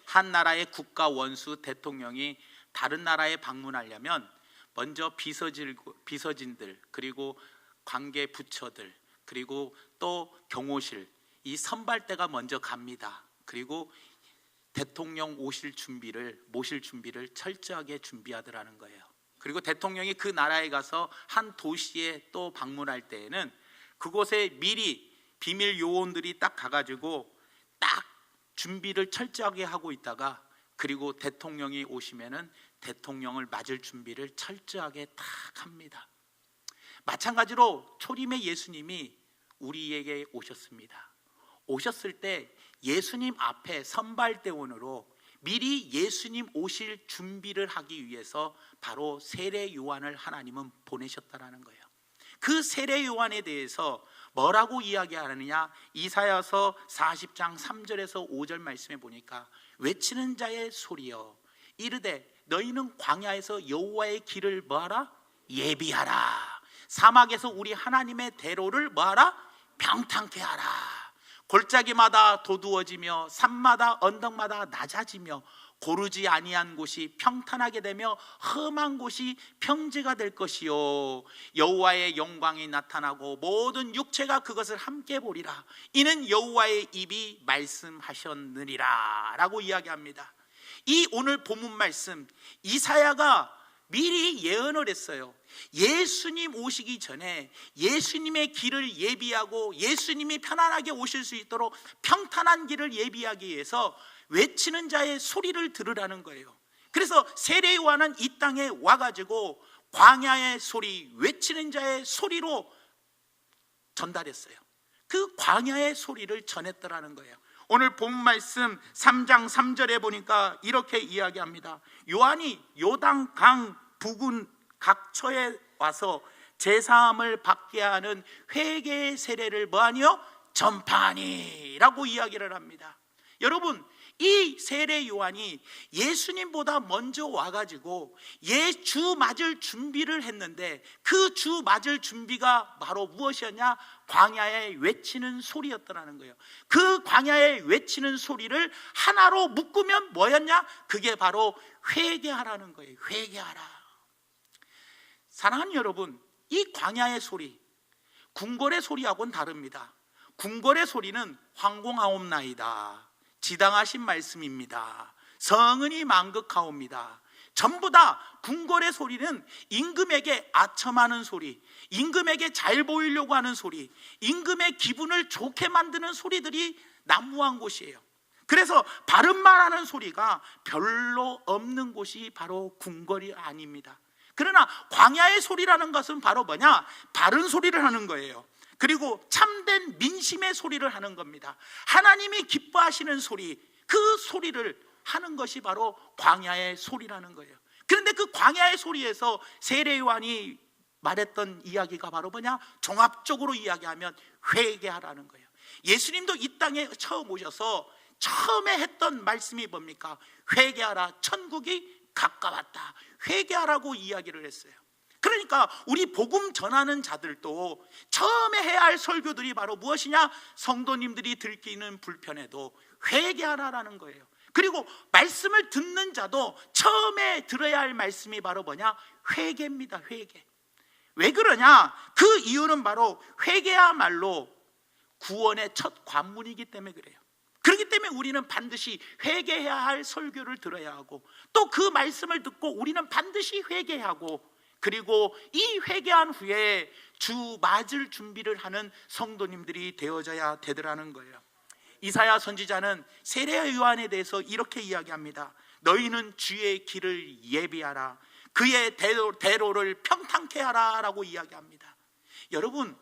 한 나라의 국가 원수 대통령이 다른 나라에 방문하려면 먼저 비서진들, 그리고 관계 부처들, 그리고 또 경호실, 이 선발대가 먼저 갑니다. 그리고 대통령 모실 준비를 철저하게 준비하더라는 거예요. 그리고 대통령이 그 나라에 가서 한 도시에 또 방문할 때에는 그곳에 미리 비밀 요원들이 딱 가가지고 딱 준비를 철저하게 하고 있다가, 그리고 대통령이 오시면은 대통령을 맞을 준비를 철저하게 딱 합니다. 마찬가지로 초림의 예수님이 우리에게 오셨습니다. 오셨을 때 예수님 앞에 선발대원으로 미리 예수님 오실 준비를 하기 위해서 바로 세례 요한을 하나님은 보내셨다라는 거예요. 그 세례 요한에 대해서 뭐라고 이야기하느냐, 이사야서 40장 3절에서 5절 말씀에 보니까 외치는 자의 소리여 이르되 너희는 광야에서 여호와의 길을 뭐하라? 예비하라. 사막에서 우리 하나님의 대로를 뭐하라? 평탄케 하라. 골짜기마다 도두어지며 산마다 언덕마다 낮아지며 고르지 아니한 곳이 평탄하게 되며 험한 곳이 평지가 될 것이요 여호와의 영광이 나타나고 모든 육체가 그것을 함께 보리라. 이는 여호와의 입이 말씀하셨느니라 라고 이야기합니다. 이 오늘 본문 말씀, 이사야가 미리 예언을 했어요. 예수님 오시기 전에 예수님의 길을 예비하고 예수님이 편안하게 오실 수 있도록 평탄한 길을 예비하기 위해서 외치는 자의 소리를 들으라는 거예요. 그래서 세례 요한은 이 땅에 와가지고 광야의 소리, 외치는 자의 소리로 전달했어요. 그 광야의 소리를 전했더라는 거예요. 오늘 본 말씀 3장 3절에 보니까 이렇게 이야기합니다. 요한이 요단강 부근 각처에 와서 제사함을 받게 하는 회개의 세례를 뭐하니요? 전파하니라고 이야기를 합니다. 여러분, 이 세례 요한이 예수님보다 먼저 와가지고 주 맞을 준비를 했는데 그 주 맞을 준비가 바로 무엇이었냐? 광야에 외치는 소리였더라는 거예요. 그 광야에 외치는 소리를 하나로 묶으면 뭐였냐? 그게 바로 회개하라는 거예요. 회개하라. 사랑하는 여러분, 이 광야의 소리, 궁궐의 소리하고는 다릅니다. 궁궐의 소리는 황공하옵나이다, 지당하신 말씀입니다, 성은이 만극하옵니다. 전부 다 궁궐의 소리는 임금에게 아첨하는 소리, 임금에게 잘 보이려고 하는 소리, 임금의 기분을 좋게 만드는 소리들이 난무한 곳이에요. 그래서 바른 말하는 소리가 별로 없는 곳이 바로 궁궐이 아닙니다. 그러나 광야의 소리라는 것은 바로 뭐냐? 바른 소리를 하는 거예요. 그리고 참된 민심의 소리를 하는 겁니다. 하나님이 기뻐하시는 소리, 그 소리를 하는 것이 바로 광야의 소리라는 거예요. 그런데 그 광야의 소리에서 세례 요한이 말했던 이야기가 바로 뭐냐? 종합적으로 이야기하면 회개하라는 거예요. 예수님도 이 땅에 처음 오셔서 처음에 했던 말씀이 뭡니까? 회개하라, 천국이 가까웠다, 회개하라고 이야기를 했어요. 그러니까 우리 복음 전하는 자들도 처음에 해야 할 설교들이 바로 무엇이냐? 성도님들이 들키는 불편에도 회개하라라는 거예요. 그리고 말씀을 듣는 자도 처음에 들어야 할 말씀이 바로 뭐냐? 회개입니다. 회개. 왜 그러냐? 그 이유는 바로 회개야말로 구원의 첫 관문이기 때문에 그래요. 그렇기 때문에 우리는 반드시 회개해야 할 설교를 들어야 하고, 또 그 말씀을 듣고 우리는 반드시 회개하고, 그리고 이 회개한 후에 주 맞을 준비를 하는 성도님들이 되어져야 되더라는 거예요. 이사야 선지자는 세례 요한에 대해서 이렇게 이야기합니다. 너희는 주의 길을 예비하라, 그의 대로를 평탄케 하라 라고 이야기합니다. 여러분,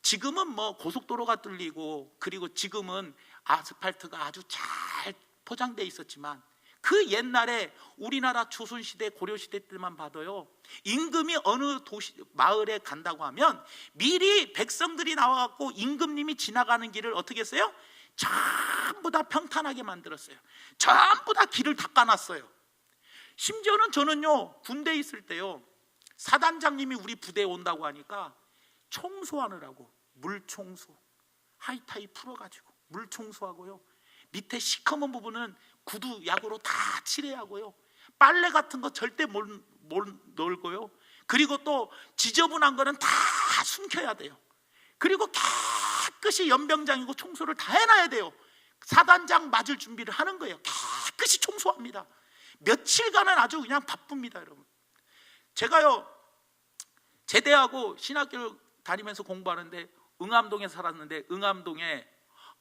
지금은 뭐 고속도로가 뚫리고, 그리고 지금은 아스팔트가 아주 잘 포장되어 있었지만, 그 옛날에 우리나라 조선시대, 고려시대 때만 봐도요, 임금이 어느 도시, 마을에 간다고 하면 미리 백성들이 나와갖고 임금님이 지나가는 길을 어떻게 했어요? 전부 다 평탄하게 만들었어요. 전부 다 길을 닦아놨어요. 심지어는 저는요, 군대에 있을 때요, 사단장님이 우리 부대에 온다고 하니까 청소하느라고 물청소, 하이타이 풀어가지고 물청소하고요, 밑에 시커먼 부분은 구두 약으로 다 칠해야 하고요. 빨래 같은 거 절대 못 놀고요. 그리고 또 지저분한 거는 다 숨겨야 돼요. 그리고 깨끗이 연병장이고 청소를 다 해놔야 돼요. 사단장 맞을 준비를 하는 거예요. 깨끗이 청소합니다. 며칠간은 아주 그냥 바쁩니다, 여러분. 제가요, 제대하고 신학교를 다니면서 공부하는데 응암동에 살았는데, 응암동에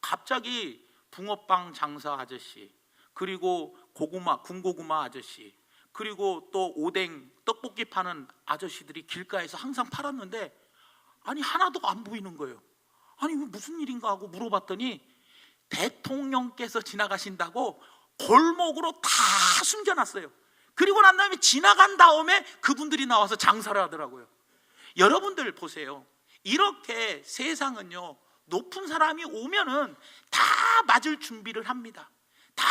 갑자기 붕어빵 장사 아저씨, 그리고 고구마, 군고구마 아저씨, 그리고 또 오뎅, 떡볶이 파는 아저씨들이 길가에서 항상 팔았는데, 아니 하나도 안 보이는 거예요. 아니 무슨 일인가 하고 물어봤더니 대통령께서 지나가신다고 골목으로 다 숨겨놨어요. 그리고 난 다음에 지나간 다음에 그분들이 나와서 장사를 하더라고요. 여러분들 보세요. 이렇게 세상은요, 높은 사람이 오면은 다 맞을 준비를 합니다. 다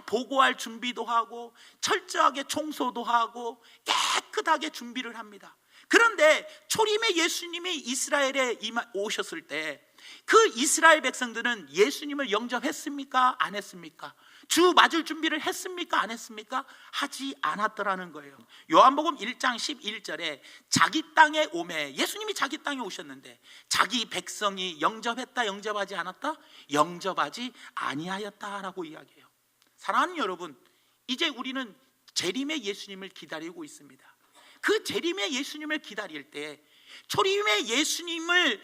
보고할 준비도 하고 철저하게 청소도 하고 깨끗하게 준비를 합니다. 그런데 초림의 예수님이 이스라엘에 오셨을 때 그 이스라엘 백성들은 예수님을 영접했습니까? 안 했습니까? 주 맞을 준비를 했습니까? 안 했습니까? 하지 않았더라는 거예요. 요한복음 1장 11절에 자기 땅에 오매, 예수님이 자기 땅에 오셨는데 자기 백성이 영접했다, 영접하지 않았다? 영접하지 아니하였다라고 이야기해요. 사랑하는 여러분, 이제 우리는 재림의 예수님을 기다리고 있습니다. 그 재림의 예수님을 기다릴 때 초림의 예수님을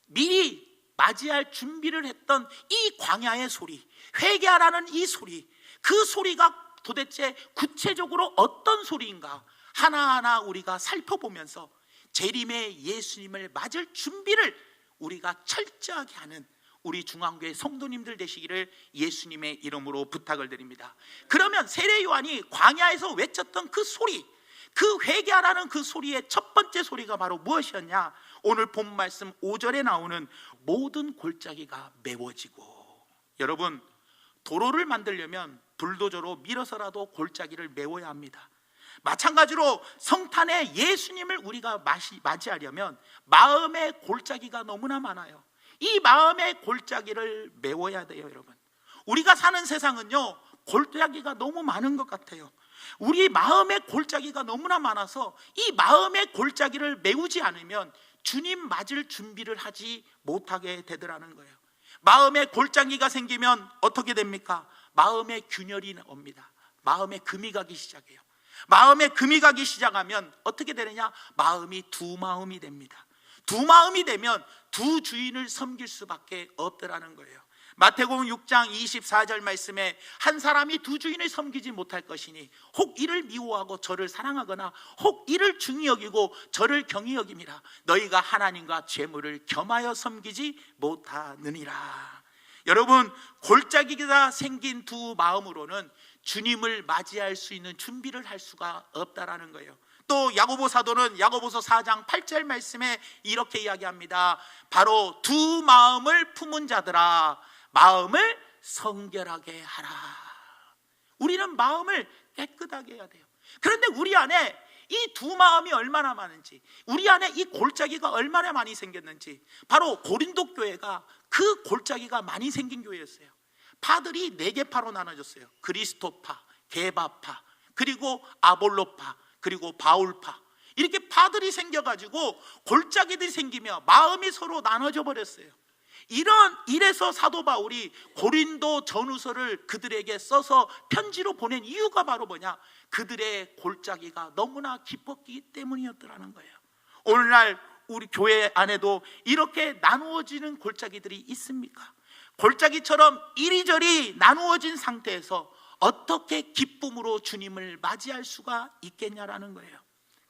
미리 맞이할 준비를 했던 이 광야의 소리, 회개하라는 이 소리, 그 소리가 도대체 구체적으로 어떤 소리인가 하나하나 우리가 살펴보면서 재림의 예수님을 맞을 준비를 우리가 철저하게 하는 우리 중앙교회 성도님들 되시기를 예수님의 이름으로 부탁을 드립니다. 그러면 세례 요한이 광야에서 외쳤던 그 소리, 그 회개하라는 그 소리의 첫 번째 소리가 바로 무엇이었냐? 오늘 본 말씀 5절에 나오는 모든 골짜기가 메워지고. 여러분, 도로를 만들려면 불도저로 밀어서라도 골짜기를 메워야 합니다. 마찬가지로 성탄에 예수님을 우리가 맞이하려면 마음의 골짜기가 너무나 많아요. 이 마음의 골짜기를 메워야 돼요, 여러분. 우리가 사는 세상은요, 골짜기가 너무 많은 것 같아요. 우리 마음의 골짜기가 너무나 많아서 이 마음의 골짜기를 메우지 않으면 주님 맞을 준비를 하지 못하게 되더라는 거예요. 마음의 골짜기가 생기면 어떻게 됩니까? 마음의 균열이 옵니다. 마음에 금이 가기 시작해요. 마음에 금이 가기 시작하면 어떻게 되느냐? 마음이 두 마음이 됩니다. 두 마음이 되면 두 주인을 섬길 수밖에 없더라는 거예요. 마태복음 6장 24절 말씀에 한 사람이 두 주인을 섬기지 못할 것이니 혹 이를 미워하고 저를 사랑하거나 혹 이를 중히 여기고 저를 경히 여김이라. 너희가 하나님과 재물을 겸하여 섬기지 못하느니라. 여러분, 골짜기가 생긴 두 마음으로는 주님을 맞이할 수 있는 준비를 할 수가 없다라는 거예요. 또 야고보 사도는 야고보서 4장 8절 말씀에 이렇게 이야기합니다. 바로 두 마음을 품은 자들아, 마음을 성결하게 하라. 우리는 마음을 깨끗하게 해야 돼요. 그런데 우리 안에 이 두 마음이 얼마나 많은지, 우리 안에 이 골짜기가 얼마나 많이 생겼는지, 바로 고린도 교회가 그 골짜기가 많이 생긴 교회였어요. 파들이 4개파로 나눠졌어요. 그리스도파, 게바파, 그리고 아볼로파, 그리고 바울파. 이렇게 파들이 생겨가지고 골짜기들이 생기며 마음이 서로 나눠져 버렸어요. 이래서 사도 바울이 고린도 전후서를 그들에게 써서 편지로 보낸 이유가 바로 뭐냐? 그들의 골짜기가 너무나 깊었기 때문이었더라는 거예요. 오늘날 우리 교회 안에도 이렇게 나누어지는 골짜기들이 있습니까? 골짜기처럼 이리저리 나누어진 상태에서 어떻게 기쁨으로 주님을 맞이할 수가 있겠냐라는 거예요.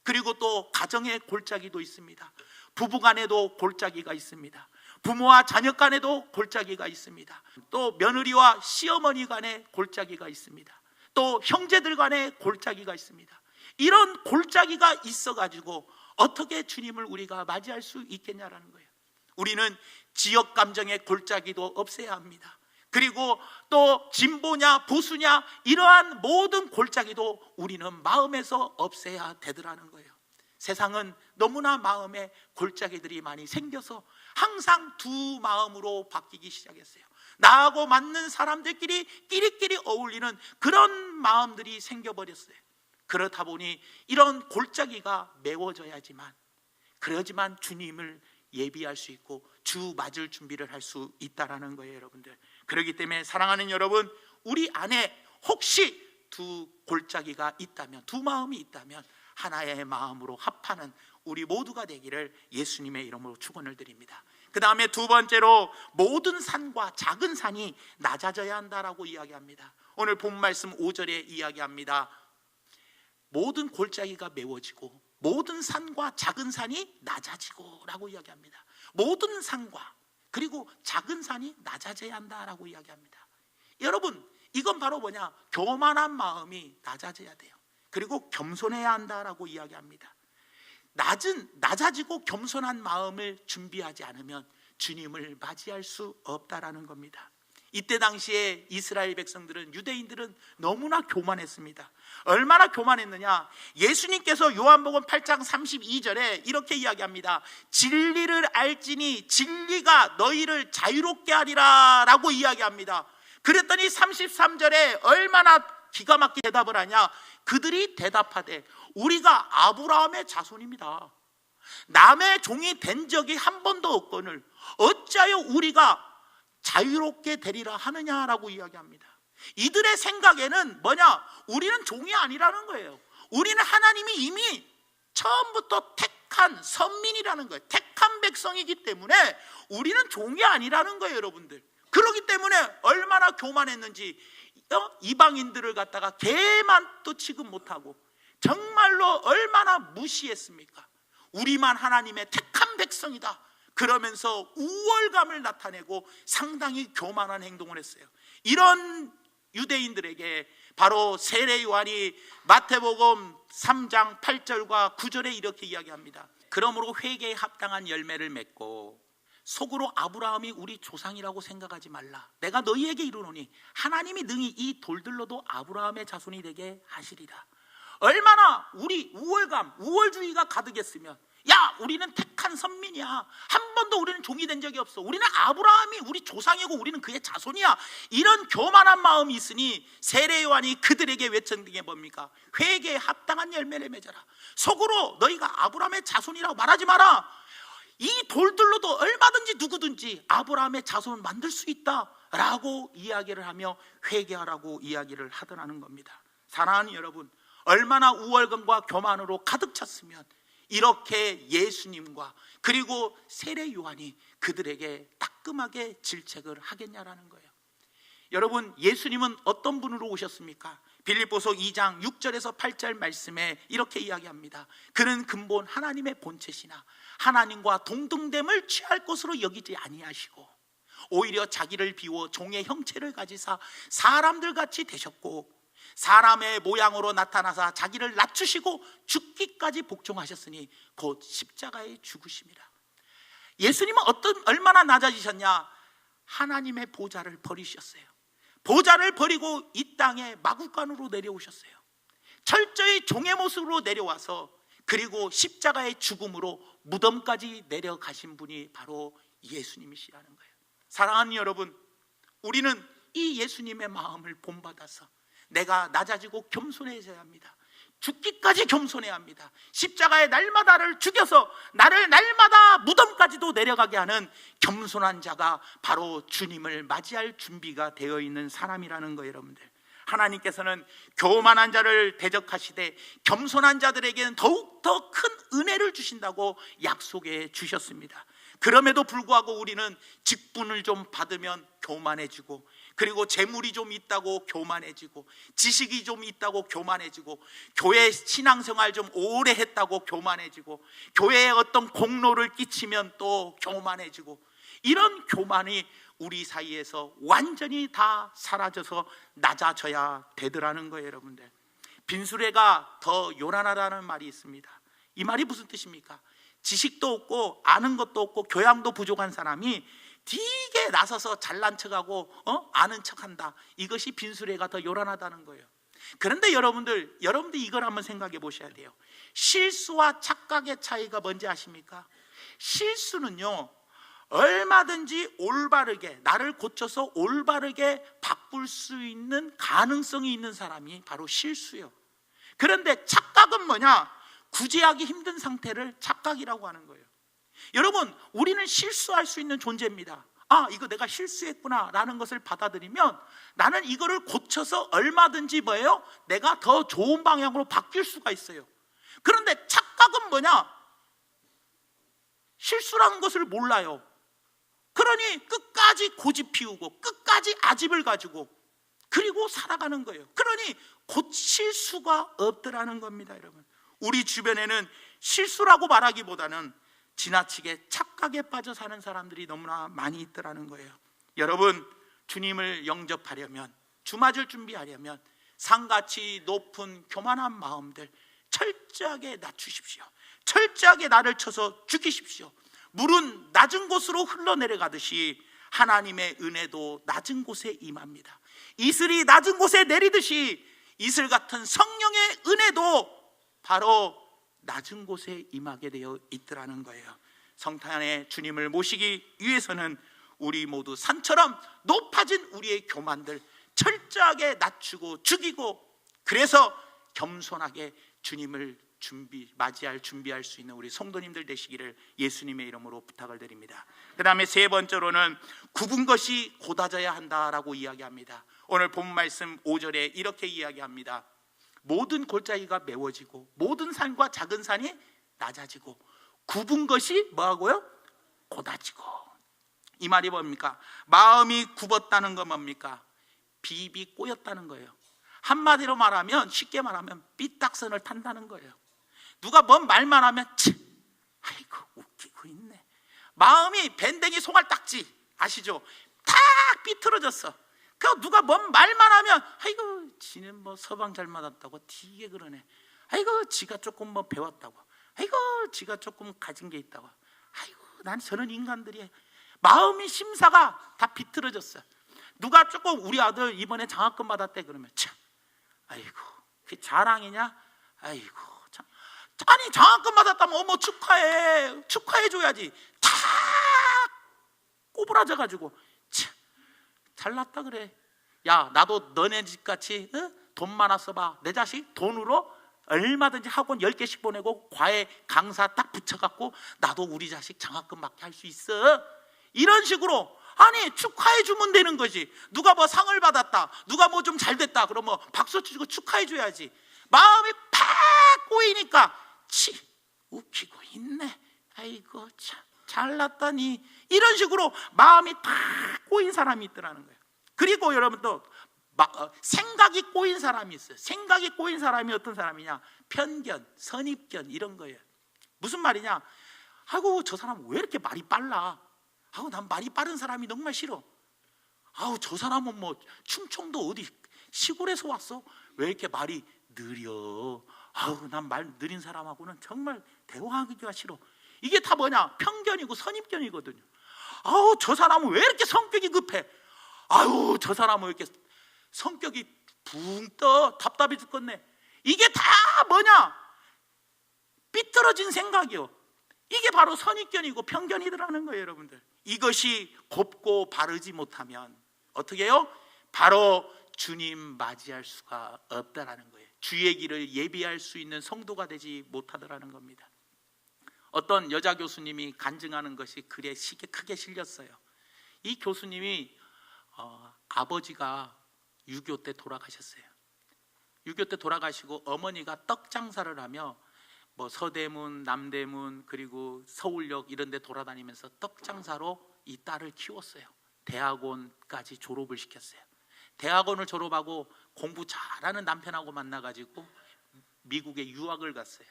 그리고 또 가정의 골짜기도 있습니다. 부부간에도 골짜기가 있습니다. 부모와 자녀 간에도 골짜기가 있습니다. 또 며느리와 시어머니 간에 골짜기가 있습니다. 또 형제들 간에 골짜기가 있습니다. 이런 골짜기가 있어가지고 어떻게 주님을 우리가 맞이할 수 있겠냐라는 거예요. 우리는 지역 감정의 골짜기도 없애야 합니다. 그리고 또 진보냐 보수냐 이러한 모든 골짜기도 우리는 마음에서 없애야 되더라는 거예요. 세상은 너무나 마음에 골짜기들이 많이 생겨서 항상 두 마음으로 바뀌기 시작했어요. 나하고 맞는 사람들끼리 끼리끼리 어울리는 그런 마음들이 생겨버렸어요. 그렇다 보니 이런 골짜기가 메워져야지만, 그러지만 주님을 예비할 수 있고 주 맞을 준비를 할 수 있다라는 거예요, 여러분들. 그렇기 때문에 사랑하는 여러분, 우리 안에 혹시 두 골짜기가 있다면, 두 마음이 있다면 하나의 마음으로 합하는 우리 모두가 되기를 예수님의 이름으로 축원을 드립니다. 그 다음에 두 번째로 모든 산과 작은 산이 낮아져야 한다라고 이야기합니다. 오늘 본 말씀 5절에 이야기합니다. 모든 골짜기가 메워지고 모든 산과 작은 산이 낮아지고 라고 이야기합니다. 모든 산과 그리고 작은 산이 낮아져야 한다라고 이야기합니다. 여러분, 이건 바로 뭐냐? 교만한 마음이 낮아져야 돼요. 그리고 겸손해야 한다라고 이야기합니다. 낮아지고 겸손한 마음을 준비하지 않으면 주님을 맞이할 수 없다라는 겁니다. 이때 당시에 이스라엘 백성들은, 유대인들은 너무나 교만했습니다. 얼마나 교만했느냐? 예수님께서 요한복음 8장 32절에 이렇게 이야기합니다. 진리를 알지니 진리가 너희를 자유롭게 하리라 라고 이야기합니다. 그랬더니 33절에 얼마나 기가 막히게 대답을 하냐? 그들이 대답하되 우리가 아브라함의 자손입니다. 남의 종이 된 적이 한 번도 없거늘 어찌하여 우리가 자유롭게 되리라 하느냐라고 이야기합니다. 이들의 생각에는 뭐냐? 우리는 종이 아니라는 거예요. 우리는 하나님이 이미 처음부터 택한 선민이라는 거예요. 택한 백성이기 때문에 우리는 종이 아니라는 거예요, 여러분들. 그렇기 때문에 얼마나 교만했는지 이방인들을 갖다가 개만도 취급 못하고 정말로 얼마나 무시했습니까? 우리만 하나님의 택한 백성이다 그러면서 우월감을 나타내고 상당히 교만한 행동을 했어요. 이런 유대인들에게 바로 세례 요한이 마태복음 3장 8절과 9절에 이렇게 이야기합니다. 그러므로 회개에 합당한 열매를 맺고 속으로 아브라함이 우리 조상이라고 생각하지 말라. 내가 너희에게 이르노니 하나님이 능히 이 돌들로도 아브라함의 자손이 되게 하시리라. 얼마나 우리 우월감, 우월주의가 가득했으면, 야, 우리는 택한 선민이야. 한 번도 우리는 종이 된 적이 없어. 우리는 아브라함이 우리 조상이고 우리는 그의 자손이야. 이런 교만한 마음이 있으니 세례 요한이 그들에게 외친 게 뭡니까? 회개에 합당한 열매를 맺어라. 속으로 너희가 아브라함의 자손이라고 말하지 마라. 이 돌들로도 얼마든지 누구든지 아브라함의 자손을 만들 수 있다라고 이야기를 하며 회개하라고 이야기를 하더라는 겁니다. 사랑하는 여러분, 얼마나 우월감과 교만으로 가득 찼으면 이렇게 예수님과 그리고 세례 요한이 그들에게 따끔하게 질책을 하겠냐라는 거예요. 여러분, 예수님은 어떤 분으로 오셨습니까? 빌립보서 2장 6절에서 8절 말씀에 이렇게 이야기합니다. 그는 근본 하나님의 본체시나 하나님과 동등됨을 취할 것으로 여기지 아니하시고 오히려 자기를 비워 종의 형체를 가지사 사람들같이 되셨고 사람의 모양으로 나타나사 자기를 낮추시고 죽기까지 복종하셨으니 곧 십자가에 죽으심이라. 예수님은 얼마나 낮아지셨냐? 하나님의 보좌를 버리셨어요. 보좌를 버리고 이 땅에 마구간으로 내려오셨어요. 철저히 종의 모습으로 내려와서 그리고 십자가의 죽음으로 무덤까지 내려가신 분이 바로 예수님이시라는 거예요. 사랑하는 여러분, 우리는 이 예수님의 마음을 본받아서 내가 낮아지고 겸손해져야 합니다. 죽기까지 겸손해야 합니다. 십자가에 날마다를 죽여서 나를 날마다 무덤까지도 내려가게 하는 겸손한 자가 바로 주님을 맞이할 준비가 되어 있는 사람이라는 거예요, 여러분들. 하나님께서는 교만한 자를 대적하시되 겸손한 자들에게는 더욱더 큰 은혜를 주신다고 약속해 주셨습니다. 그럼에도 불구하고 우리는 직분을 좀 받으면 교만해지고, 그리고 재물이 좀 있다고 교만해지고, 지식이 좀 있다고 교만해지고, 교회 신앙생활 좀 오래 했다고 교만해지고, 교회에 어떤 공로를 끼치면 또 교만해지고, 이런 교만이 우리 사이에서 완전히 다 사라져서 낮아져야 되더라는 거예요, 여러분들. 빈수레가 더 요란하다는 말이 있습니다. 이 말이 무슨 뜻입니까? 지식도 없고 아는 것도 없고 교양도 부족한 사람이 되게 나서서 잘난 척하고 아는 척한다. 이것이 빈수레가 더 요란하다는 거예요. 그런데 여러분들 이걸 한번 생각해 보셔야 돼요. 실수와 착각의 차이가 뭔지 아십니까? 실수는요, 얼마든지 올바르게, 나를 고쳐서 올바르게 바꿀 수 있는 가능성이 있는 사람이 바로 실수예요. 그런데 착각은 뭐냐? 구제하기 힘든 상태를 착각이라고 하는 거예요. 여러분, 우리는 실수할 수 있는 존재입니다. 아, 이거 내가 실수했구나 라는 것을 받아들이면 나는 이거를 고쳐서 얼마든지 뭐예요? 내가 더 좋은 방향으로 바뀔 수가 있어요. 그런데 착각은 뭐냐? 실수라는 것을 몰라요. 그러니 끝까지 고집 피우고 끝까지 아집을 가지고 그리고 살아가는 거예요. 그러니 고칠 수가 없더라는 겁니다. 여러분, 우리 주변에는 실수라고 말하기보다는 지나치게 착각에 빠져 사는 사람들이 너무나 많이 있더라는 거예요. 여러분, 주님을 영접하려면, 주 맞을 준비하려면 상같이 높은 교만한 마음들 철저하게 낮추십시오. 철저하게 나를 쳐서 죽이십시오. 물은 낮은 곳으로 흘러내려가듯이 하나님의 은혜도 낮은 곳에 임합니다. 이슬이 낮은 곳에 내리듯이 이슬 같은 성령의 은혜도 바로 낮은 곳에 임하게 되어 있더라는 거예요. 성탄에 주님을 모시기 위해서는 우리 모두 산처럼 높아진 우리의 교만들 철저하게 낮추고 죽이고, 그래서 겸손하게 주님을 맞이할 준비할 수 있는 우리 성도님들 되시기를 예수님의 이름으로 부탁을 드립니다. 그 다음에 세 번째로는 굽은 것이 곧아져야 한다라고 이야기합니다. 오늘 본 말씀 5절에 이렇게 이야기합니다. 모든 골짜기가 메워지고 모든 산과 작은 산이 낮아지고 굽은 것이 뭐하고요? 곧아지고. 이 말이 뭡니까? 마음이 굽었다는 건 뭡니까? 비입이 꼬였다는 거예요. 한마디로 말하면, 쉽게 말하면 삐딱선을 탄다는 거예요. 누가 뭔 말만 하면 아이고 웃기고 있네. 마음이 밴댕이 송알딱지 아시죠? 탁 비틀어졌어. 그 누가 뭔 말만 하면 아이고 지는 뭐 서방 잘 맞았다고 되게 그러네. 아이고 지가 조금 뭐 배웠다고. 아이고 지가 조금 가진 게 있다고. 아이고 난 저런 인간들이 마음이 심사가 다 비틀어졌어. 누가 조금 우리 아들 이번에 장학금 받았대 그러면 아이고 그게 자랑이냐? 아이고 참. 아니 장학금 받았다면 어머 축하해 줘야지. 다 꼬부라져 가지고 잘났다 그래. 야 나도 너네 집같이 돈 많았어 봐. 내 자식 돈으로 얼마든지 학원 10개씩 보내고 과외 강사 딱 붙여갖고 나도 우리 자식 장학금 받게 할 수 있어. 이런 식으로 아니 축하해 주면 되는 거지. 누가 뭐 상을 받았다, 누가 뭐 좀 잘 됐다 그러면 박수 치고 축하해 줘야지. 마음이 팍 꼬이니까 웃기고 있네. 아이고 참 잘났다니. 이런 식으로 마음이 팍 꼬인 사람이 있더라는 거예요. 그리고 여러분 또 생각이 꼬인 사람이 있어요. 생각이 꼬인 사람이 어떤 사람이냐? 편견, 선입견 이런 거예요. 무슨 말이냐? 아이고 저 사람 왜 이렇게 말이 빨라? 아우 난 말이 빠른 사람이 정말 싫어. 아우 저 사람은 뭐 충청도 어디 시골에서 왔어? 왜 이렇게 말이 느려? 아우 난 말 느린 사람하고는 정말 대화하기가 싫어. 이게 다 뭐냐? 편견이고 선입견이거든요. 아우 저 사람은 왜 이렇게 성격이 급해? 아유 저 사람은 왜 이렇게 성격이 붕 떠? 답답해 죽겠네. 이게 다 뭐냐? 삐뚤어진 생각이요. 이게 바로 선입견이고 편견이더라는 거예요. 여러분들, 이것이 곱고 바르지 못하면 어떻게 해요? 바로 주님 맞이할 수가 없다라는 거예요. 주의 길을 예비할 수 있는 성도가 되지 못하더라는 겁니다. 어떤 여자 교수님이 간증하는 것이 글에 크게 실렸어요. 이 교수님이 아버지가 6.25 때 돌아가셨어요. 6.25 때 돌아가시고 어머니가 떡 장사를 하며 뭐 서대문, 남대문 그리고 서울역 이런 데 돌아다니면서 떡 장사로 이 딸을 키웠어요. 대학원까지 졸업을 시켰어요. 대학원을 졸업하고 공부 잘하는 남편하고 만나가지고 미국에 유학을 갔어요.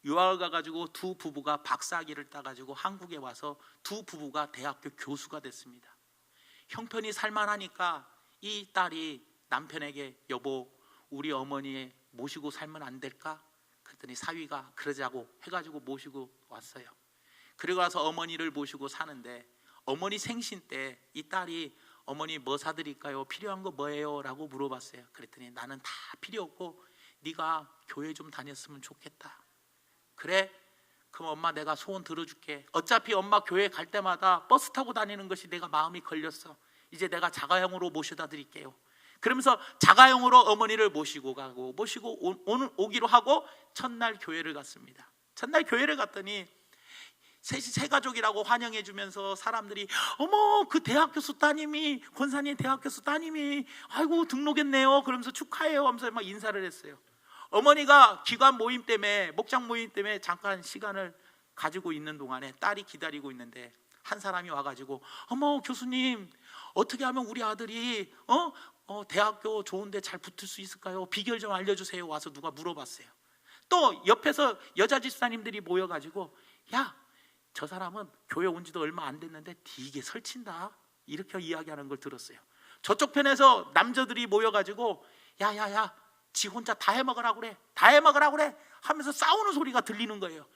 유학을 가가지고 두 부부가 박사학위를 따가지고 한국에 와서 두 부부가 대학교 교수가 됐습니다. 형편이 살만하니까 이 딸이 남편에게 여보 우리 어머니 모시고 살면 안 될까? 그랬더니 사위가 그러자고 해가지고 모시고 왔어요. 그리고 와서 어머니를 모시고 사는데 어머니 생신 때 이 딸이 어머니 뭐 사드릴까요? 필요한 거 뭐예요? 라고 물어봤어요. 그랬더니 나는 다 필요 없고 네가 교회 좀 다녔으면 좋겠다. 그래? 그럼 엄마 내가 소원 들어줄게. 어차피 엄마 교회 갈 때마다 버스 타고 다니는 것이 내가 마음이 걸렸어. 이제 내가 자가용으로 모셔다 드릴게요. 그러면서 자가용으로 어머니를 모시고 오기로 하고 첫날 교회를 갔습니다. 첫날 교회를 갔더니 셋이 새 가족이라고 환영해 주면서 사람들이 어머 그 대학 교수 따님이 권사님 대학 교수 따님이 아이고 등록했네요 그러면서 축하해요 하면서 막 인사를 했어요. 어머니가 기관 모임 때문에 목장 모임 때문에 잠깐 시간을 가지고 있는 동안에 딸이 기다리고 있는데 한 사람이 와가지고 어머 교수님 어떻게 하면 우리 아들이 대학교 좋은데 잘 붙을 수 있을까요? 비결 좀 알려주세요. 와서 누가 물어봤어요. 또 옆에서 여자 집사님들이 모여가지고 야 저 사람은 교회 온 지도 얼마 안 됐는데 되게 설친다 이렇게 이야기하는 걸 들었어요. 저쪽 편에서 남자들이 모여가지고 야야야 지 혼자 다 해먹으라고 그래 다 해먹으라고 그래 하면서 싸우는 소리가 들리는 거예요.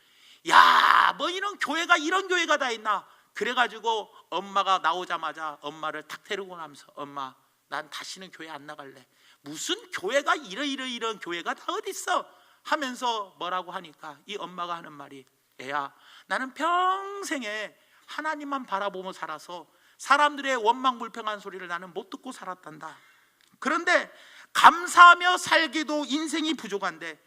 야 뭐 이런 교회가 다 있나. 그래가지고 엄마가 나오자마자 엄마를 탁 데리고 나면서 엄마 난 다시는 교회 안 나갈래. 무슨 교회가 이런 교회가 다 어딨어 하면서 뭐라고 하니까 이 엄마가 하는 말이 애야 나는 평생에 하나님만 바라보며 살아서 사람들의 원망불평한 소리를 나는 못 듣고 살았단다. 그런데 감사하며 살기도 인생이 부족한데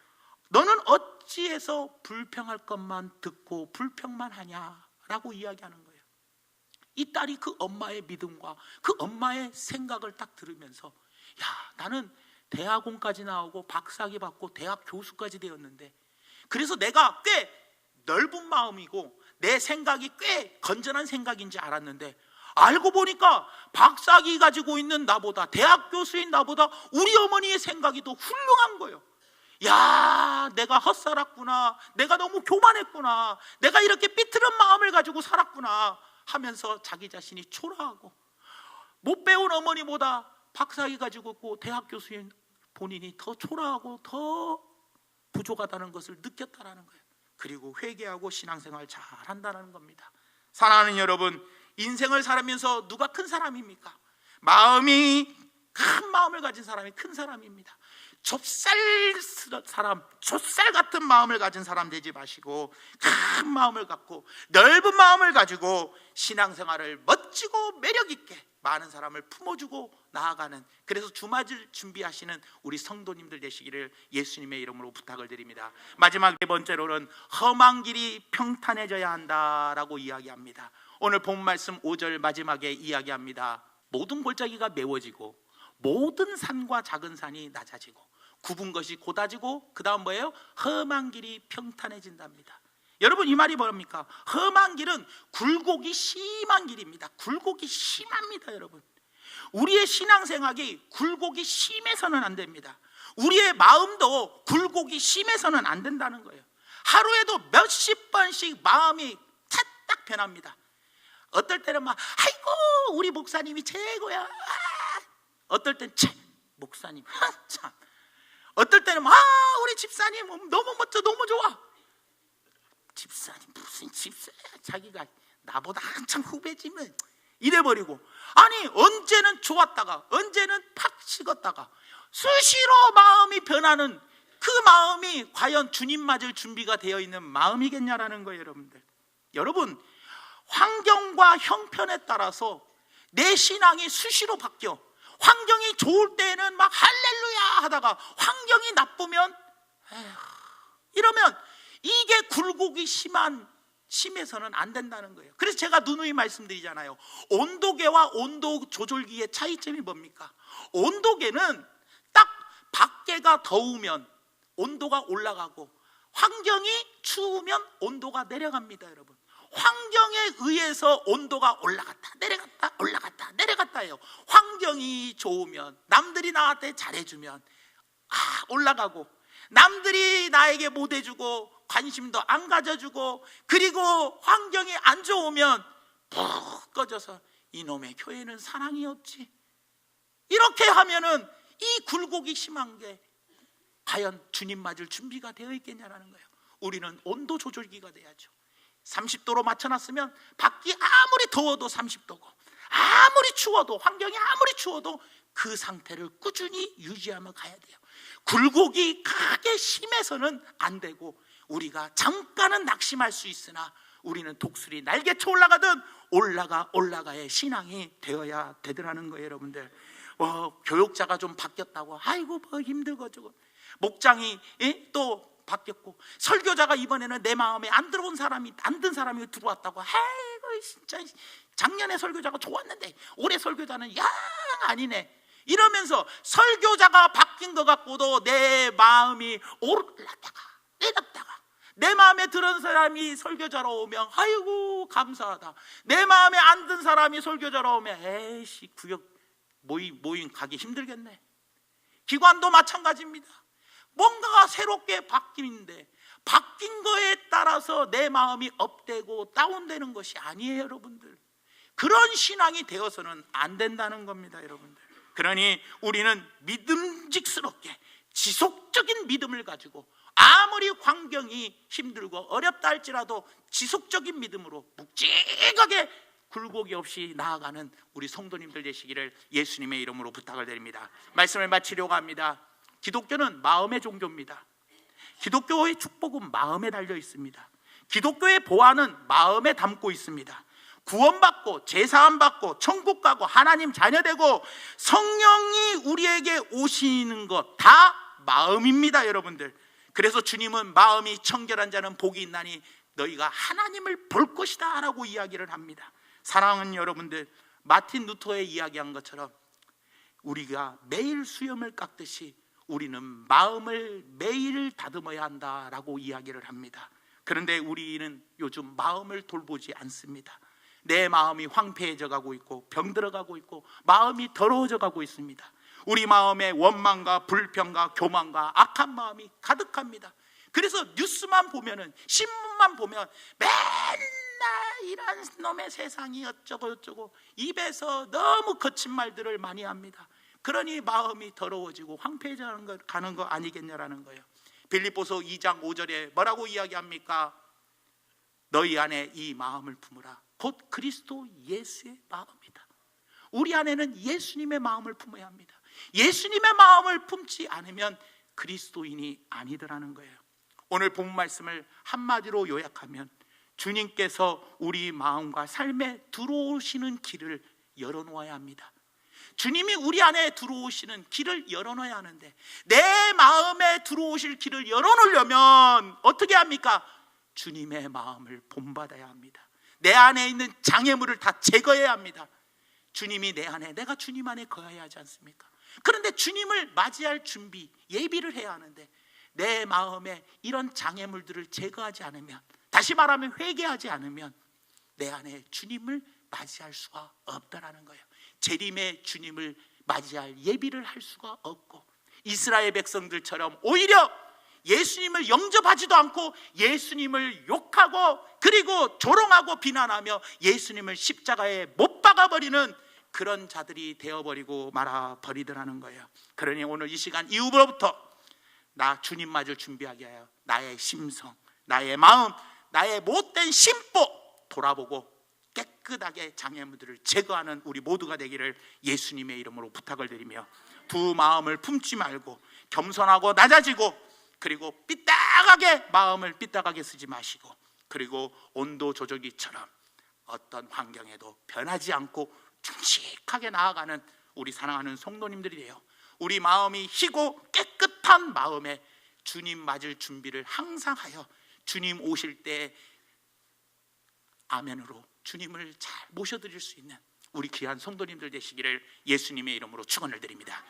너는 어찌해서 불평할 것만 듣고 불평만 하냐라고 이야기하는 거예요. 이 딸이 그 엄마의 믿음과 그 엄마의 생각을 딱 들으면서 야 나는 대학원까지 나오고 박사학위 받고 대학 교수까지 되었는데 그래서 내가 꽤 넓은 마음이고 내 생각이 꽤 건전한 생각인지 알았는데 알고 보니까 박사학위 가지고 있는 나보다 대학 교수인 나보다 우리 어머니의 생각이 더 훌륭한 거예요. 야 내가 헛살았구나 내가 너무 교만했구나 내가 이렇게 삐뚤은 마음을 가지고 살았구나 하면서 자기 자신이 초라하고 못 배운 어머니보다 박사학위 가지고 있고 대학 교수인 본인이 더 초라하고 더 부족하다는 것을 느꼈다라는 거예요. 그리고 회개하고 신앙생활 잘한다는 겁니다. 사랑하는 여러분 인생을 살면서 누가 큰 사람입니까? 마음이 큰 마음을 가진 사람이 큰 사람입니다. 좁쌀 같은 마음을 가진 사람 되지 마시고 큰 마음을 갖고 넓은 마음을 가지고 신앙생활을 멋지고 매력있게 많은 사람을 품어주고 나아가는 그래서 주맞을 준비하시는 우리 성도님들 되시기를 예수님의 이름으로 부탁을 드립니다. 마지막 네 번째로는 험한 길이 평탄해져야 한다라고 이야기합니다. 오늘 본 말씀 5절 마지막에 이야기합니다. 모든 골짜기가 메워지고 모든 산과 작은 산이 낮아지고 굽은 것이 곧아지고 그 다음 뭐예요? 험한 길이 평탄해진답니다. 여러분 이 말이 뭡니까? 험한 길은 굴곡이 심한 길입니다. 굴곡이 심합니다. 여러분 우리의 신앙생활이 굴곡이 심해서는 안 됩니다. 우리의 마음도 굴곡이 심해서는 안 된다는 거예요. 하루에도 몇십 번씩 마음이 찰딱 변합니다. 어떨 때는 막 아이고 우리 목사님이 최고야. 어떨 땐 목사님 참. 어떨 때는 우리 집사님 너무 멋져 너무 좋아. 집사님 무슨 집사야 자기가 나보다 한참 후배지면 이래버리고 아니 언제는 좋았다가 언제는 팍 식었다가 수시로 마음이 변하는 그 마음이 과연 주님 맞을 준비가 되어 있는 마음이겠냐라는 거예요. 여러분 환경과 형편에 따라서 내 신앙이 수시로 바뀌어. 환경이 좋을 때는 막 할렐루야 하다가 환경이 나쁘면 이러면 이게 굴곡이 심해서는 안 된다는 거예요. 그래서 제가 누누이 말씀드리잖아요. 온도계와 온도 조절기의 차이점이 뭡니까? 온도계는 딱 밖에가 더우면 온도가 올라가고 환경이 추우면 온도가 내려갑니다. 여러분 환경에 의해서 온도가 올라갔다 내려갔다 올라갔다 내려갔다 해요. 환경이 좋으면 남들이 나한테 잘해주면 올라가고 남들이 나에게 못해주고 관심도 안 가져주고 그리고 환경이 안 좋으면 푹 꺼져서 이놈의 교회는 사랑이 없지 이렇게 하면은 이 굴곡이 심한 게 과연 주님 맞을 준비가 되어 있겠냐라는 거예요. 우리는 온도 조절기가 돼야죠. 30도로 맞춰놨으면 밖이 아무리 더워도 30도고 아무리 추워도 환경이 아무리 추워도 그 상태를 꾸준히 유지하며 가야 돼요. 굴곡이 크게 심해서는 안 되고 우리가 잠깐은 낙심할 수 있으나 우리는 독수리 날개쳐 올라가든 올라가의 신앙이 되어야 되더라는 거예요. 여러분들, 교육자가 좀 바뀌었다고 아이고 뭐 힘들고 저거, 목장이 또 바뀌었고, 설교자가 이번에는 내 마음에 안 든 사람이 들어왔다고, 아이고 진짜 작년에 설교자가 좋았는데 올해 설교자는 영 아니네, 이러면서 설교자가 바뀐 것 같고도 내 마음이 올랐다가 내렸다가, 내 마음에 들은 사람이 설교자로 오면 아이고 감사하다, 내 마음에 안 든 사람이 설교자로 오면 에이씨 구역 모임 가기 힘들겠네. 기관도 마찬가지입니다. 뭔가가 새롭게 바뀌는데 바뀐 거에 따라서 내 마음이 업되고 다운되는 것이 아니에요. 여러분들, 그런 신앙이 되어서는 안 된다는 겁니다. 여러분들, 그러니 우리는 믿음직스럽게 지속적인 믿음을 가지고 아무리 환경이 힘들고 어렵다 할지라도 지속적인 믿음으로 묵직하게 굴곡이 없이 나아가는 우리 성도님들 되시기를 예수님의 이름으로 부탁을 드립니다. 말씀을 마치려고 합니다. 기독교는 마음의 종교입니다. 기독교의 축복은 마음에 달려 있습니다. 기독교의 보안은 마음에 담고 있습니다. 구원받고 제사함 받고 천국 가고 하나님 자녀 되고 성령이 우리에게 오시는 것 다 마음입니다. 여러분들, 그래서 주님은 마음이 청결한 자는 복이 있나니 너희가 하나님을 볼 것이다 라고 이야기를 합니다. 사랑하는 여러분들, 마틴 루터의 이야기한 것처럼 우리가 매일 수염을 깎듯이 우리는 마음을 매일 다듬어야 한다라고 이야기를 합니다. 그런데 우리는 요즘 마음을 돌보지 않습니다. 내 마음이 황폐해져 가고 있고 병들어가고 있고 마음이 더러워져 가고 있습니다. 우리 마음에 원망과 불평과 교만과 악한 마음이 가득합니다. 그래서 뉴스만 보면은, 신문만 보면 맨날 이런 놈의 세상이 어쩌고 입에서 너무 거친 말들을 많이 합니다. 그러니 마음이 더러워지고 황폐해져 가는 거 아니겠냐라는 거예요. 빌립보서 2장 5절에 뭐라고 이야기합니까? 너희 안에 이 마음을 품으라. 곧 그리스도 예수의 마음이다. 우리 안에는 예수님의 마음을 품어야 합니다. 예수님의 마음을 품지 않으면 그리스도인이 아니더라는 거예요. 오늘 본 말씀을 한마디로 요약하면 주님께서 우리 마음과 삶에 들어오시는 길을 열어놓아야 합니다. 주님이 우리 안에 들어오시는 길을 열어놔야 하는데, 내 마음에 들어오실 길을 열어놓으려면 어떻게 합니까? 주님의 마음을 본받아야 합니다. 내 안에 있는 장애물을 다 제거해야 합니다. 주님이 내 안에, 내가 주님 안에 거해야 하지 않습니까? 그런데 주님을 맞이할 준비, 예비를 해야 하는데 내 마음에 이런 장애물들을 제거하지 않으면, 다시 말하면 회개하지 않으면 내 안에 주님을 맞이할 수가 없다라는 거예요. 재림의 주님을 맞이할 예비를 할 수가 없고, 이스라엘 백성들처럼 오히려 예수님을 영접하지도 않고 예수님을 욕하고 그리고 조롱하고 비난하며 예수님을 십자가에 못 박아버리는 그런 자들이 되어버리고 말아버리더라는 거예요. 그러니 오늘 이 시간 이후로부터 나 주님 맞을 준비하게 하여 나의 심성, 나의 마음, 나의 못된 심보 돌아보고 깨끗하게 장애물들을 제거하는 우리 모두가 되기를 예수님의 이름으로 부탁을 드리며, 두 마음을 품지 말고 겸손하고 낮아지고, 그리고 삐딱하게 마음을 삐딱하게 쓰지 마시고, 그리고 온도 조절기처럼 어떤 환경에도 변하지 않고 충직하게 나아가는 우리 사랑하는 성도님들이 되어 우리 마음이 희고 깨끗한 마음에 주님 맞을 준비를 항상 하여 주님 오실 때 아멘으로 주님을 잘 모셔드릴 수 있는 우리 귀한 성도님들 되시기를 예수님의 이름으로 축원을 드립니다.